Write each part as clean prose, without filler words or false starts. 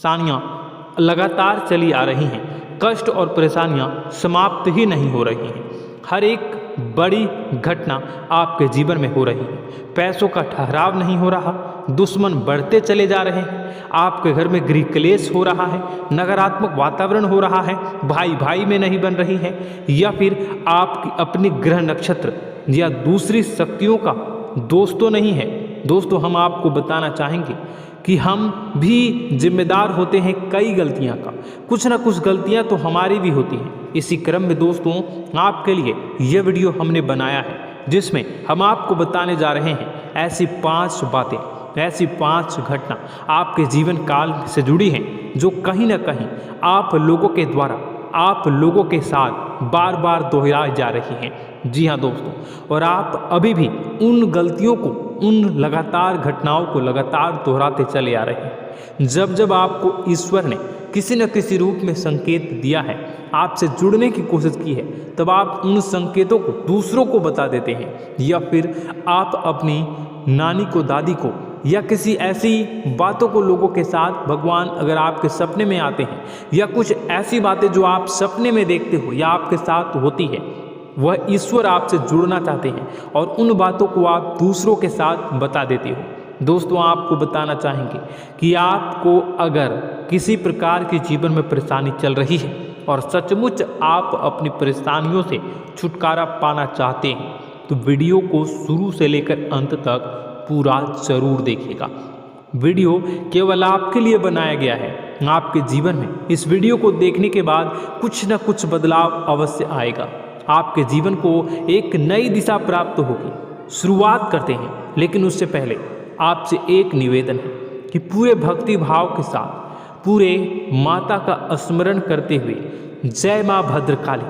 सानियाँ लगातार चली आ रही हैं। कष्ट और परेशानियाँ समाप्त ही नहीं हो रही हैं। हर एक बड़ी घटना आपके जीवन में हो रही है। पैसों का ठहराव नहीं हो रहा, दुश्मन बढ़ते चले जा रहे हैं, आपके घर में गृह क्लेश हो रहा है, नकारात्मक वातावरण हो रहा है, भाई भाई में नहीं बन रही है, या फिर आपकी अपनी ग्रह नक्षत्र या दूसरी शक्तियों का दोष तो नहीं है। दोस्तों, हम आपको बताना चाहेंगे कि हम भी जिम्मेदार होते हैं कई गलतियां का। कुछ ना कुछ गलतियां तो हमारी भी होती हैं। इसी क्रम में दोस्तों, आपके लिए यह वीडियो हमने बनाया है जिसमें हम आपको बताने जा रहे हैं ऐसी 5 बातें, ऐसी 5 घटना आपके जीवन काल से जुड़ी हैं जो कहीं ना कहीं आप लोगों के द्वारा, आप लोगों के साथ बार बार दोहराई जा रही हैं। जी हाँ दोस्तों, और आप अभी भी उन गलतियों को, उन लगातार घटनाओं को लगातार दोहराते चले आ रहे हैं। जब जब आपको ईश्वर ने किसी न किसी रूप में संकेत दिया है, आपसे जुड़ने की कोशिश की है, तब आप उन संकेतों को दूसरों को बता देते हैं, या फिर आप अपनी नानी को, दादी को, या किसी ऐसी बातों को लोगों के साथ, भगवान अगर आपके सपने में आते हैं, या कुछ ऐसी बातें जो आप सपने में देखते हो या आपके साथ होती है, वह ईश्वर आपसे जुड़ना चाहते हैं और उन बातों को आप दूसरों के साथ बता देते हो। दोस्तों, आपको बताना चाहेंगे कि आपको अगर किसी प्रकार की जीवन में परेशानी चल रही है और सचमुच आप अपनी परेशानियों से छुटकारा पाना चाहते हैं, तो वीडियो को शुरू से लेकर अंत तक पूरा जरूर देखिएगा। वीडियो केवल आपके लिए बनाया गया है। आपके जीवन में इस वीडियो को देखने के बाद कुछ न कुछ बदलाव अवश्य आएगा। आपके जीवन को एक नई दिशा प्राप्त होगी। शुरुआत करते हैं, लेकिन उससे पहले आपसे एक निवेदन है कि पूरे भक्ति भाव के साथ, पूरे माता का स्मरण करते हुए जय माँ भद्रकाली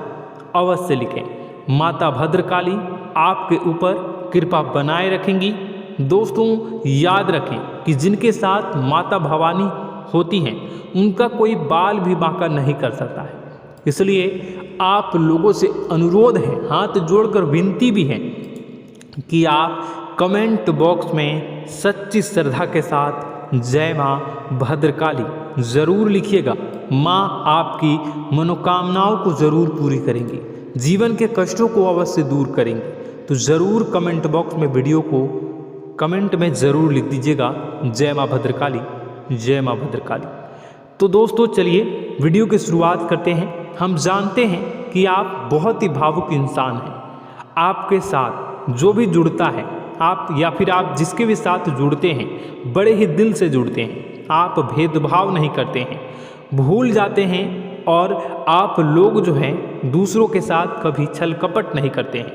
अवश्य लिखें। माता भद्रकाली आपके ऊपर कृपा बनाए रखेंगी। दोस्तों, याद रखें कि जिनके साथ माता भवानी होती हैं, उनका कोई बाल भी बांका नहीं कर सकता है। इसलिए आप लोगों से अनुरोध है, हाथ जोड़कर विनती भी है कि आप कमेंट बॉक्स में सच्ची श्रद्धा के साथ जय माँ भद्रकाली ज़रूर लिखिएगा। माँ आपकी मनोकामनाओं को ज़रूर पूरी करेंगी, जीवन के कष्टों को अवश्य दूर करेंगी। तो ज़रूर कमेंट बॉक्स में वीडियो को कमेंट में ज़रूर लिख दीजिएगा जय माँ भद्रकाली, जय माँ भद्रकाली। तो दोस्तों, चलिए वीडियो की शुरुआत करते हैं। हम जानते हैं कि आप बहुत ही भावुक इंसान हैं। आपके साथ जो भी जुड़ता है, आप या फिर आप जिसके भी साथ जुड़ते हैं, बड़े ही दिल से जुड़ते हैं। आप भेदभाव नहीं करते हैं, भूल जाते हैं, और आप लोग जो हैं दूसरों के साथ कभी छल कपट नहीं करते हैं।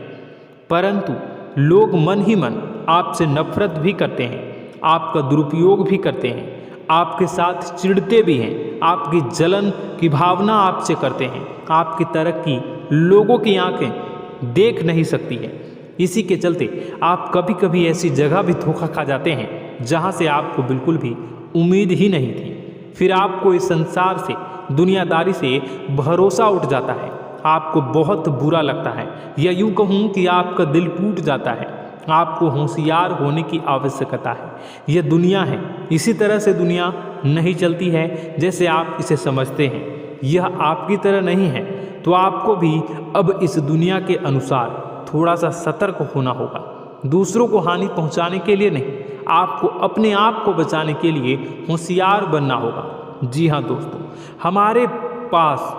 परंतु लोग मन ही मन आपसे नफरत भी करते हैं, आपका दुरुपयोग भी करते हैं, आपके साथ चिढ़ते भी हैं, आपकी जलन की भावना आपसे करते हैं। आपकी तरक्की लोगों की आंखें देख नहीं सकती है। इसी के चलते आप कभी कभी ऐसी जगह भी धोखा खा जाते हैं जहां से आपको बिल्कुल भी उम्मीद ही नहीं थी। फिर आपको इस संसार से, दुनियादारी से भरोसा उठ जाता है। आपको बहुत बुरा लगता है, या यूँ कहूँ कि आपका दिल टूट जाता है। आपको होशियार होने की आवश्यकता है। यह दुनिया है, इसी तरह से दुनिया नहीं चलती है जैसे आप इसे समझते हैं। यह आपकी तरह नहीं है, तो आपको भी अब इस दुनिया के अनुसार थोड़ा सा सतर्क होना होगा। दूसरों को हानि पहुंचाने के लिए नहीं, आपको अपने आप को बचाने के लिए होशियार बनना होगा। जी हाँ दोस्तों, हमारे पास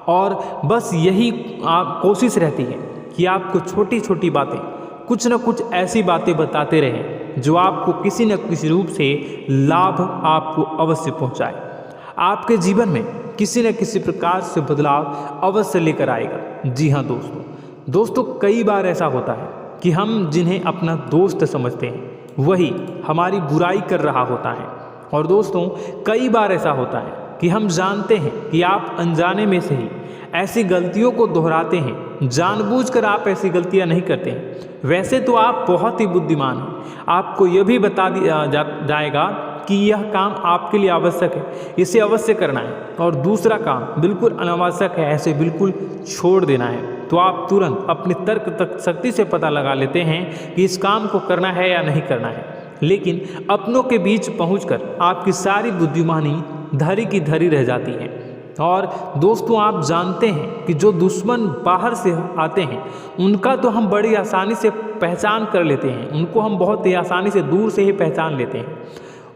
और बस यही कोशिश रहती है कि आपको छोटी छोटी बातें, कुछ न कुछ ऐसी बातें बताते रहें जो आपको किसी न किसी रूप से लाभ आपको अवश्य पहुंचाए। आपके जीवन में किसी न किसी प्रकार से बदलाव अवश्य लेकर आएगा। जी हाँ दोस्तों, कई बार ऐसा होता है कि हम जिन्हें अपना दोस्त समझते हैं वही हमारी बुराई कर रहा होता है। और दोस्तों, कई बार ऐसा होता है कि हम जानते हैं कि आप अनजाने में से ही ऐसी गलतियों को दोहराते हैं। जानबूझकर आप ऐसी गलतियां नहीं करते हैं। वैसे तो आप बहुत ही बुद्धिमान हैं। आपको यह भी बता दिया जाएगा कि यह काम आपके लिए आवश्यक है, इसे अवश्य करना है, और दूसरा काम बिल्कुल अनावश्यक है, ऐसे बिल्कुल छोड़ देना है। तो आप तुरंत अपनी तर्क शक्ति से पता लगा लेते हैं कि इस काम को करना है या नहीं करना है। लेकिन अपनों के बीच पहुंचकर आपकी सारी बुद्धिमानी धरी की धरी रह जाती हैं। और दोस्तों आप जानते हैं कि जो दुश्मन बाहर से आते हैं उनका तो हम बड़ी आसानी से पहचान कर लेते हैं, उनको हम बहुत ही आसानी से दूर से ही पहचान लेते हैं,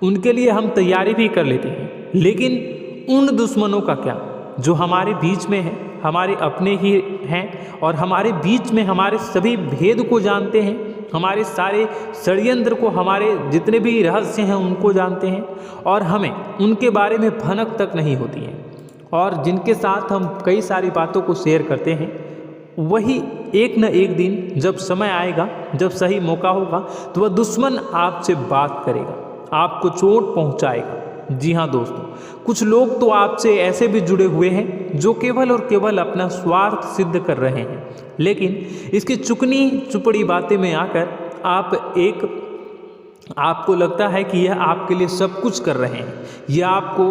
उनके लिए हम तैयारी भी कर लेते हैं। लेकिन उन दुश्मनों का क्या जो हमारे बीच में हैं, हमारे अपने ही हैं और हमारे बीच में हमारे सभी भेद को जानते हैं, हमारे सारे षड्यंत्र को, हमारे जितने भी रहस्य हैं उनको जानते हैं और हमें उनके बारे में भनक तक नहीं होती है, और जिनके साथ हम कई सारी बातों को शेयर करते हैं, वही एक न एक दिन जब समय आएगा, जब सही मौका होगा, तो वह दुश्मन आपसे बात करेगा, आपको चोट पहुंचाएगा। जी हाँ दोस्तों, कुछ लोग तो आपसे ऐसे भी जुड़े हुए हैं जो केवल और केवल अपना स्वार्थ सिद्ध कर रहे हैं, लेकिन इसकी चुकनी चुपड़ी बातें में आकर आपको लगता है कि यह आपके लिए सब कुछ कर रहे हैं, यह आपको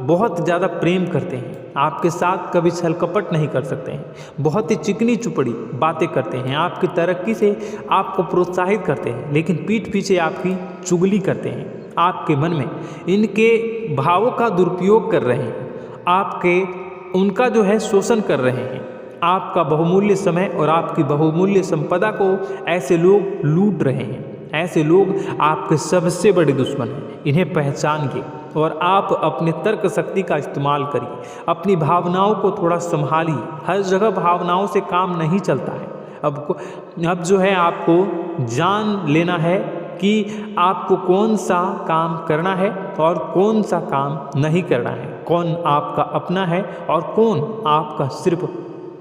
बहुत ज़्यादा प्रेम करते हैं, आपके साथ कभी छल कपट नहीं कर सकते हैं, बहुत ही चिकनी चुपड़ी बातें करते हैं, आपकी तरक्की से आपको प्रोत्साहित करते हैं, लेकिन पीठ पीछे आपकी चुगली करते हैं, आपके मन में इनके भावों का दुरुपयोग कर रहे हैं, उनका जो है शोषण कर रहे हैं, आपका बहुमूल्य समय और आपकी बहुमूल्य संपदा को ऐसे लोग लूट रहे हैं। ऐसे लोग आपके सबसे बड़े दुश्मन हैं, इन्हें पहचानिए और आप अपने तर्क शक्ति का इस्तेमाल करिए, अपनी भावनाओं को थोड़ा संभालिए। हर जगह भावनाओं से काम नहीं चलता है। अब जो है आपको जान लेना है कि आपको कौन सा काम करना है और कौन सा काम नहीं करना है, कौन आपका अपना है और कौन आपका सिर्फ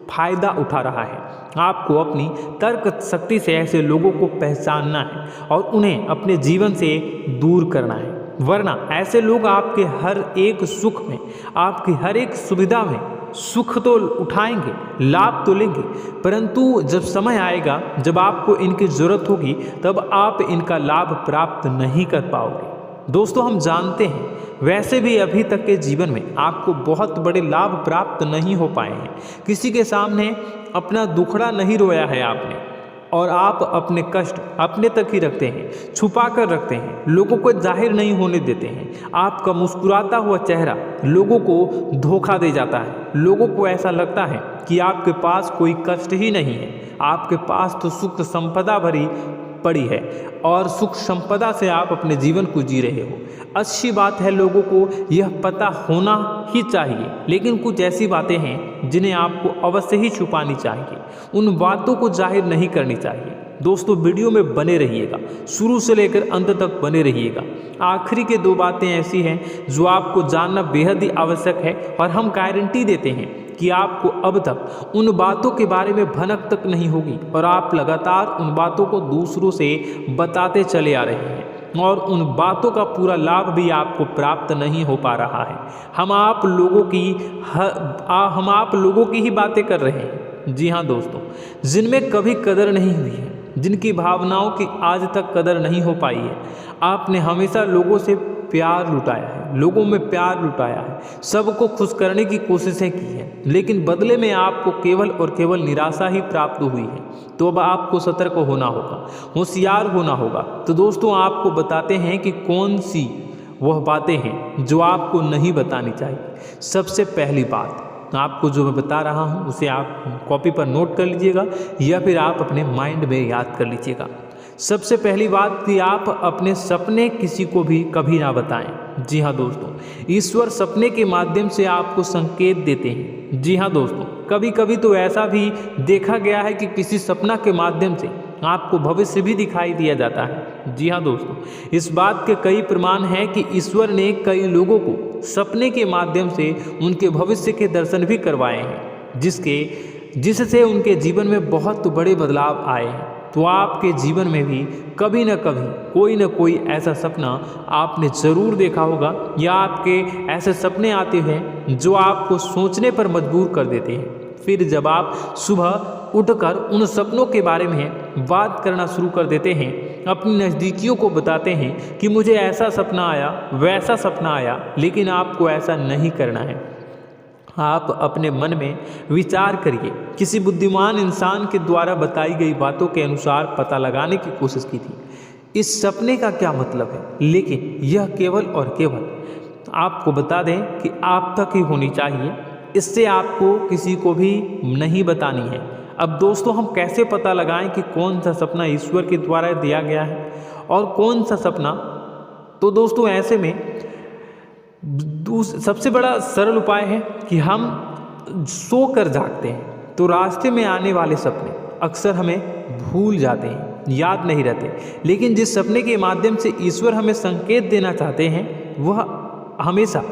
फायदा उठा रहा है। आपको अपनी तर्क शक्ति से ऐसे लोगों को पहचानना है और उन्हें अपने जीवन से दूर करना है, वरना ऐसे लोग आपके हर एक सुख में, आपकी हर एक सुविधा में सुख तो उठाएंगे, लाभ तो लेंगे, परंतु जब समय आएगा, जब आपको इनकी ज़रूरत होगी, तब आप इनका लाभ प्राप्त नहीं कर पाओगे। दोस्तों हम जानते हैं वैसे भी अभी तक के जीवन में आपको बहुत बड़े लाभ प्राप्त नहीं हो पाए हैं, किसी के सामने अपना दुखड़ा नहीं रोया है आपने, और आप अपने कष्ट अपने तक ही रखते हैं, छुपा कर रखते हैं, लोगों को जाहिर नहीं होने देते हैं। आपका मुस्कुराता हुआ चेहरा लोगों को धोखा दे जाता है, लोगों को ऐसा लगता है कि आपके पास कोई कष्ट ही नहीं है, आपके पास तो सुख संपदा भरी पड़ी है और सुख संपदा से आप अपने जीवन को जी रहे हो। अच्छी बात है, लोगों को यह पता होना ही चाहिए, लेकिन कुछ ऐसी बातें हैं जिन्हें आपको अवश्य ही छुपानी चाहिए, उन बातों को जाहिर नहीं करनी चाहिए। दोस्तों वीडियो में बने रहिएगा, शुरू से लेकर अंत तक बने रहिएगा। आखिरी के 2 बातें ऐसी हैं जो आपको जानना बेहद ही आवश्यक है और हम गारंटी देते हैं कि आपको अब तक उन बातों के बारे में भनक तक नहीं होगी और आप लगातार उन बातों को दूसरों से बताते चले आ रहे हैं और उन बातों का पूरा लाभ भी आपको प्राप्त नहीं हो पा रहा है। हम आप लोगों की ही बातें कर रहे हैं। जी हाँ दोस्तों, जिनमें कभी कदर नहीं हुई है, जिनकी भावनाओं की आज तक कदर नहीं हो पाई है। आपने हमेशा लोगों से प्यार लुटाया है, लोगों में प्यार लुटाया है, सबको खुश करने की कोशिशें की हैं, लेकिन बदले में आपको केवल और केवल निराशा ही प्राप्त हुई है। तो अब आपको सतर्क होना होगा, होशियार होना होगा। तो दोस्तों आपको बताते हैं कि कौन सी वह बातें हैं जो आपको नहीं बतानी चाहिए। सबसे पहली बात आपको जो मैं बता रहा हूँ उसे आप कॉपी पर नोट कर लीजिएगा या फिर आप अपने माइंड में याद कर लीजिएगा। सबसे पहली बात कि आप अपने सपने किसी को भी कभी ना बताएं। जी हाँ दोस्तों, ईश्वर सपने के माध्यम से आपको संकेत देते हैं। जी हाँ दोस्तों, कभी कभी तो ऐसा भी देखा गया है कि किसी सपना के माध्यम से आपको भविष्य भी दिखाई दिया जाता है। जी हाँ दोस्तों, इस बात के कई प्रमाण हैं कि ईश्वर ने कई लोगों को सपने के माध्यम से उनके भविष्य के दर्शन भी करवाए हैं, जिससे उनके जीवन में बहुत बड़े बदलाव आए हैं। तो आपके जीवन में भी कभी न कभी कोई न कोई ऐसा सपना आपने ज़रूर देखा होगा या आपके ऐसे सपने आते हैं जो आपको सोचने पर मजबूर कर देते हैं। फिर जब आप सुबह उठकर उन सपनों के बारे में बात करना शुरू कर देते हैं, अपनी नज़दीकियों को बताते हैं कि मुझे ऐसा सपना आया, वैसा सपना आया, लेकिन आपको ऐसा नहीं करना है। आप अपने मन में विचार करिए। किसी बुद्धिमान इंसान के द्वारा बताई गई बातों के अनुसार पता लगाने की कोशिश की थी इस सपने का क्या मतलब है, लेकिन यह केवल और केवल आपको बता दें कि आप तक ही होनी चाहिए, इससे आपको किसी को भी नहीं बतानी है। अब दोस्तों हम कैसे पता लगाएं कि कौन सा सपना ईश्वर के द्वारा दिया गया है और कौन सा सपना? तो दोस्तों ऐसे में सबसे बड़ा सरल उपाय है कि हम सोकर जागते हैं तो रास्ते में आने वाले सपने अक्सर हमें भूल जाते हैं, याद नहीं रहते। लेकिन जिस सपने के माध्यम से ईश्वर हमें संकेत देना चाहते हैं वह हमेशा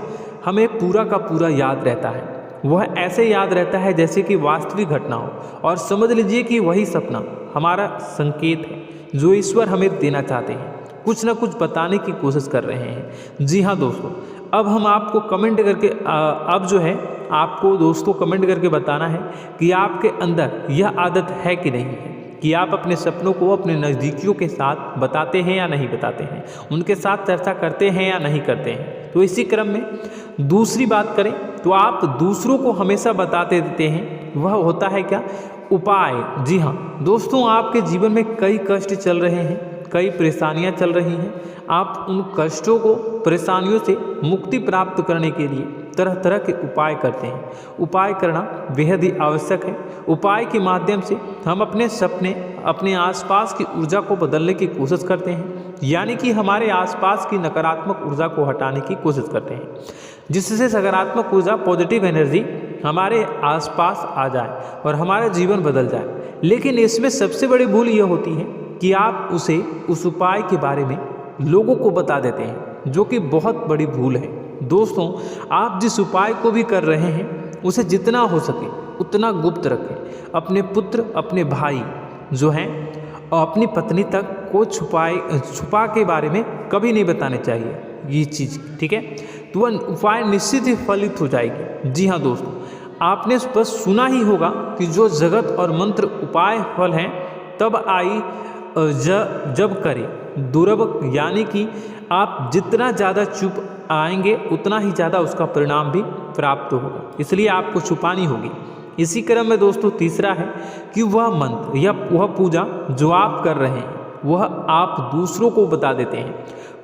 हमें पूरा का पूरा याद रहता है। वह ऐसे याद रहता है जैसे कि वास्तविक घटना हो, और समझ लीजिए कि वही सपना हमारा संकेत है जो ईश्वर हमें देना चाहते हैं, कुछ ना कुछ बताने की कोशिश कर रहे हैं। जी हाँ दोस्तों, अब हम आपको कमेंट करके अब जो है आपको दोस्तों कमेंट करके बताना है कि आपके अंदर यह आदत है कि नहीं है कि आप अपने सपनों को अपने नज़दीकियों के साथ बताते हैं या नहीं बताते हैं, उनके साथ चर्चा करते हैं या नहीं करते हैं। तो इसी क्रम में दूसरी बात करें तो आप दूसरों को हमेशा बताते देते हैं, वह होता है क्या? उपाय। जी हाँ दोस्तों, आपके जीवन में कई कष्ट चल रहे हैं, कई परेशानियां चल रही हैं। आप उन कष्टों को, परेशानियों से मुक्ति प्राप्त करने के लिए तरह तरह के उपाय करते हैं। उपाय करना बेहद ही आवश्यक है। उपाय के माध्यम से हम अपने सपने, अपने आसपास की ऊर्जा को बदलने की कोशिश करते हैं, यानी कि हमारे आसपास की नकारात्मक ऊर्जा को हटाने की कोशिश करते हैं, जिससे सकारात्मक ऊर्जा, पॉजिटिव एनर्जी हमारे आसपास आ जाए और हमारा जीवन बदल जाए। लेकिन इसमें सबसे बड़ी भूल ये होती है कि आप उस उपाय के बारे में लोगों को बता देते हैं, जो कि बहुत बड़ी भूल है। दोस्तों, आप जिस उपाय को भी कर रहे हैं उसे जितना हो सके उतना गुप्त रखें। अपने पुत्र, अपने भाई जो हैं और अपनी पत्नी तक को छुपा के बारे में कभी नहीं बताने चाहिए ये चीज़, ठीक है? तो वह उपाय निश्चित ही फलित हो जाएगी। जी हाँ दोस्तों, आपने बस सुना ही होगा कि जो जगत और मंत्र उपाय फल हैं तब आई जब करे दुर्लभ, यानी कि आप जितना ज़्यादा चुप आएंगे उतना ही ज़्यादा उसका परिणाम भी प्राप्त होगा, इसलिए आपको छुपानी होगी। इसी क्रम में दोस्तों तीसरा है कि वह मंत्र या वह पूजा जो आप कर रहे हैं वह आप दूसरों को बता देते हैं।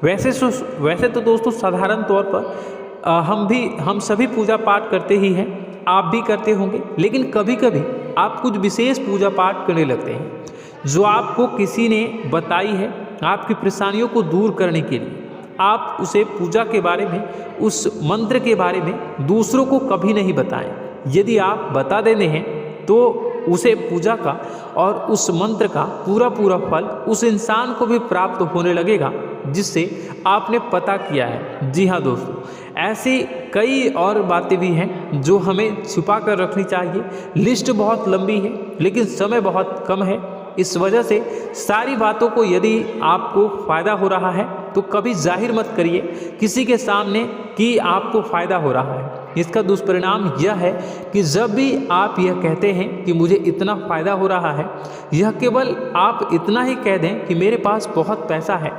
वैसे तो दोस्तों साधारण तौर पर हम सभी पूजा पाठ करते ही हैं, आप भी करते होंगे, लेकिन कभी कभी आप कुछ विशेष पूजा पाठ करने लगते हैं जो आपको किसी ने बताई है आपकी परेशानियों को दूर करने के लिए। आप उसे पूजा के बारे में, उस मंत्र के बारे में दूसरों को कभी नहीं बताएं। यदि आप बता देते हैं तो उसे पूजा का और उस मंत्र का पूरा फल उस इंसान को भी प्राप्त होने लगेगा जिससे आपने पता किया है। जी हाँ दोस्तों, ऐसी कई और बातें भी हैं जो हमें छुपा कर रखनी चाहिए। लिस्ट बहुत लंबी है लेकिन समय बहुत कम है, इस वजह से सारी बातों को यदि आपको फ़ायदा हो रहा है तो कभी जाहिर मत करिए किसी के सामने कि आपको फ़ायदा हो रहा है। इसका दुष्परिणाम यह है कि जब भी आप यह कहते हैं कि मुझे इतना फ़ायदा हो रहा है, यह केवल आप इतना ही कह दें कि मेरे पास बहुत पैसा है,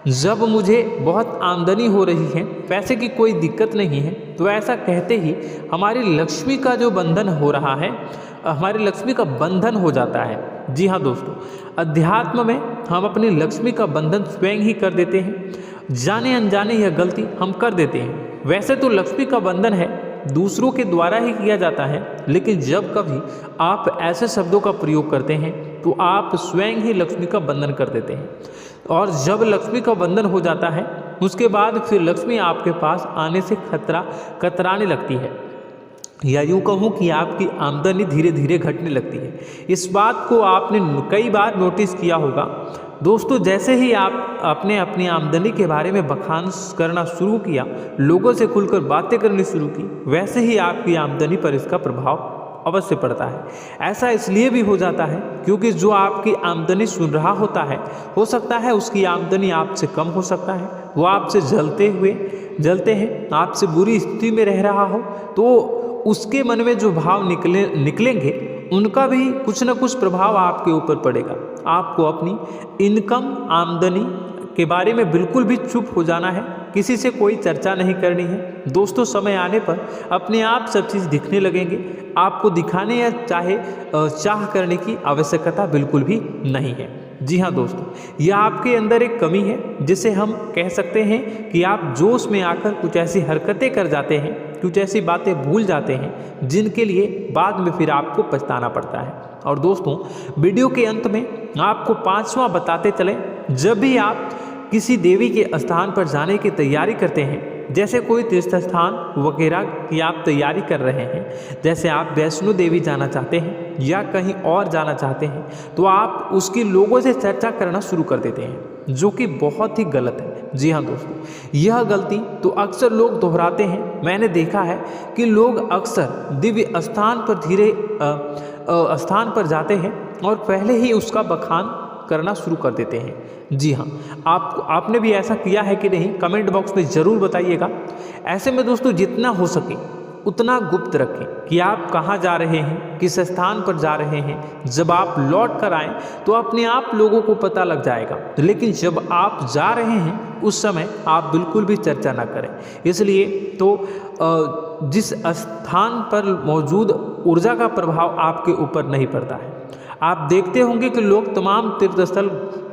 जब मुझे बहुत आमदनी हो रही है, पैसे की कोई दिक्कत नहीं है, तो ऐसा कहते ही हमारी लक्ष्मी का जो बंधन हो रहा है, हमारी लक्ष्मी का बंधन हो जाता है। जी हाँ दोस्तों, अध्यात्म में हम अपनी लक्ष्मी का बंधन स्वयं ही कर देते हैं। जाने अनजाने यह गलती हम कर देते हैं। वैसे तो लक्ष्मी का बंधन है दूसरों के द्वारा ही किया जाता है, लेकिन जब कभी आप ऐसे शब्दों का प्रयोग करते हैं तो आप स्वयं ही लक्ष्मी का बंधन कर देते हैं। और जब लक्ष्मी का बंधन हो जाता है उसके बाद फिर लक्ष्मी आपके पास आने से कतराने लगती है, या यूँ कहूँ कि आपकी आमदनी धीरे धीरे घटने लगती है। इस बात को आपने कई बार नोटिस किया होगा दोस्तों। जैसे ही आपने अपनी आमदनी के बारे में बखान करना शुरू किया, लोगों से खुलकर बातें करनी शुरू की, वैसे ही आपकी आमदनी पर इसका प्रभाव अवश्य पड़ता है। ऐसा इसलिए भी हो जाता है क्योंकि जो आपकी आमदनी सुन रहा होता है, हो सकता है उसकी आमदनी आपसे कम हो सकता है, वो आपसे जलते हैं, आपसे बुरी स्थिति में रह रहा हो, तो उसके मन में जो भाव निकलेंगे उनका भी कुछ न कुछ प्रभाव आपके ऊपर पड़ेगा। आपको अपनी इनकम, आमदनी के बारे में बिल्कुल भी चुप हो जाना है, किसी से कोई चर्चा नहीं करनी है। दोस्तों, समय आने पर अपने आप सब चीज़ दिखने लगेंगे। आपको दिखाने या चाह करने की आवश्यकता बिल्कुल भी नहीं है। जी हाँ दोस्तों, यह आपके अंदर एक कमी है जिसे हम कह सकते हैं कि आप जोश में आकर कुछ ऐसी हरकतें कर जाते हैं, कुछ ऐसी बातें भूल जाते हैं जिनके लिए बाद में फिर आपको पछताना पड़ता है। और दोस्तों, वीडियो के अंत में आपको 5वां बताते चले, जब भी आप किसी देवी के स्थान पर जाने की तैयारी करते हैं, जैसे कोई तीर्थ स्थान वगैरह की आप तैयारी कर रहे हैं, जैसे आप वैष्णो देवी जाना चाहते हैं या कहीं और जाना चाहते हैं, तो आप उसकी लोगों से चर्चा करना शुरू कर देते हैं, जो कि बहुत ही गलत है। जी हाँ दोस्तों, यह गलती तो अक्सर लोग दोहराते हैं। मैंने देखा है कि लोग अक्सर दिव्य स्थान पर जाते हैं और पहले ही उसका बखान करना शुरू कर देते हैं। जी हाँ, आपने भी ऐसा किया है कि नहीं, कमेंट बॉक्स में ज़रूर बताइएगा। ऐसे में दोस्तों, जितना हो सके उतना गुप्त रखें कि आप कहाँ जा रहे हैं, किस स्थान पर जा रहे हैं। जब आप लौट कर आएँ तो अपने आप लोगों को पता लग जाएगा, लेकिन जब आप जा रहे हैं उस समय आप बिल्कुल भी चर्चा ना करें। इसलिए तो जिस स्थान पर मौजूद ऊर्जा का प्रभाव आपके ऊपर नहीं पड़ता है। आप देखते होंगे कि लोग तमाम तीर्थ स्थल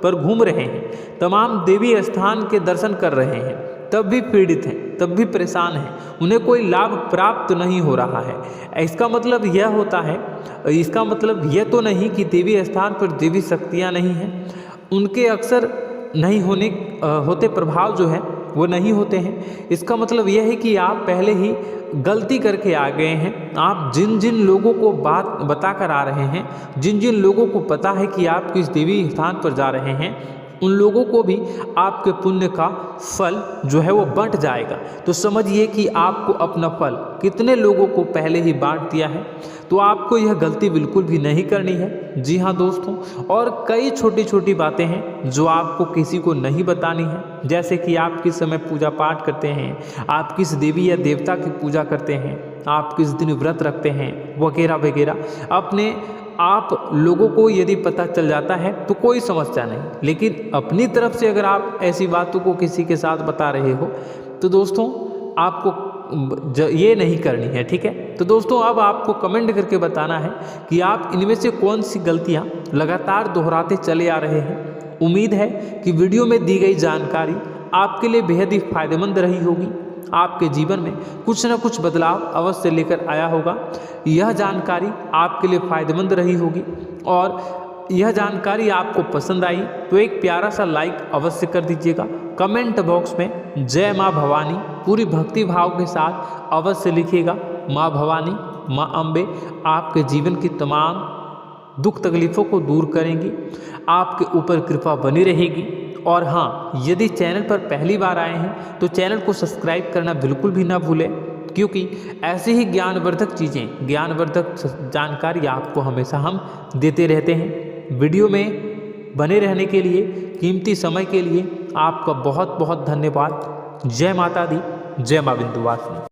पर घूम रहे हैं, तमाम देवी स्थान के दर्शन कर रहे हैं, तब भी पीड़ित हैं, तब भी परेशान हैं, उन्हें कोई लाभ प्राप्त नहीं हो रहा है। इसका मतलब यह होता है, इसका मतलब यह तो नहीं कि देवी स्थान पर देवी शक्तियाँ नहीं हैं, उनके अक्सर नहीं होते प्रभाव जो है वो नहीं होते हैं। इसका मतलब यह है कि आप पहले ही गलती करके आ गए हैं। आप जिन जिन लोगों को बात बता कर आ रहे हैं, जिन जिन लोगों को पता है कि आप किस देवी स्थान पर जा रहे हैं, उन लोगों को भी आपके पुण्य का फल जो है वो बंट जाएगा। तो समझिए कि आपको अपना फल कितने लोगों को पहले ही बांट दिया है। तो आपको यह गलती बिल्कुल भी नहीं करनी है। जी हाँ दोस्तों, और कई छोटी छोटी बातें हैं जो आपको किसी को नहीं बतानी है, जैसे कि आप किस समय पूजा पाठ करते हैं, आप किस देवी या देवता की पूजा करते हैं, आप किस दिन व्रत रखते हैं, वगैरह वगैरह। अपने आप लोगों को यदि पता चल जाता है तो कोई समस्या नहीं, लेकिन अपनी तरफ से अगर आप ऐसी बातों को किसी के साथ बता रहे हो तो दोस्तों आपको ये नहीं करनी है, ठीक है। तो दोस्तों, अब आपको कमेंट करके बताना है कि आप इनमें से कौन सी गलतियां लगातार दोहराते चले आ रहे हैं। उम्मीद है कि वीडियो में दी गई जानकारी आपके लिए बेहद ही फायदेमंद रही होगी, आपके जीवन में कुछ न कुछ बदलाव अवश्य लेकर आया होगा। यह जानकारी आपके लिए फायदेमंद रही होगी और यह जानकारी आपको पसंद आई तो एक प्यारा सा लाइक अवश्य कर दीजिएगा। कमेंट बॉक्स में जय माँ भवानी पूरी भक्ति भाव के साथ अवश्य लिखिएगा। माँ भवानी, माँ अम्बे आपके जीवन की तमाम दुख तकलीफ़ों को दूर करेंगी, आपके ऊपर कृपा बनी रहेगी। और हाँ, यदि चैनल पर पहली बार आए हैं तो चैनल को सब्सक्राइब करना बिल्कुल भी ना भूलें, क्योंकि ऐसे ही ज्ञानवर्धक चीज़ें, ज्ञानवर्धक जानकारी आपको हमेशा हम देते रहते हैं। वीडियो में बने रहने के लिए, कीमती समय के लिए आपका बहुत बहुत धन्यवाद। जय माता दी, जय माँ विंध्यवासिनी।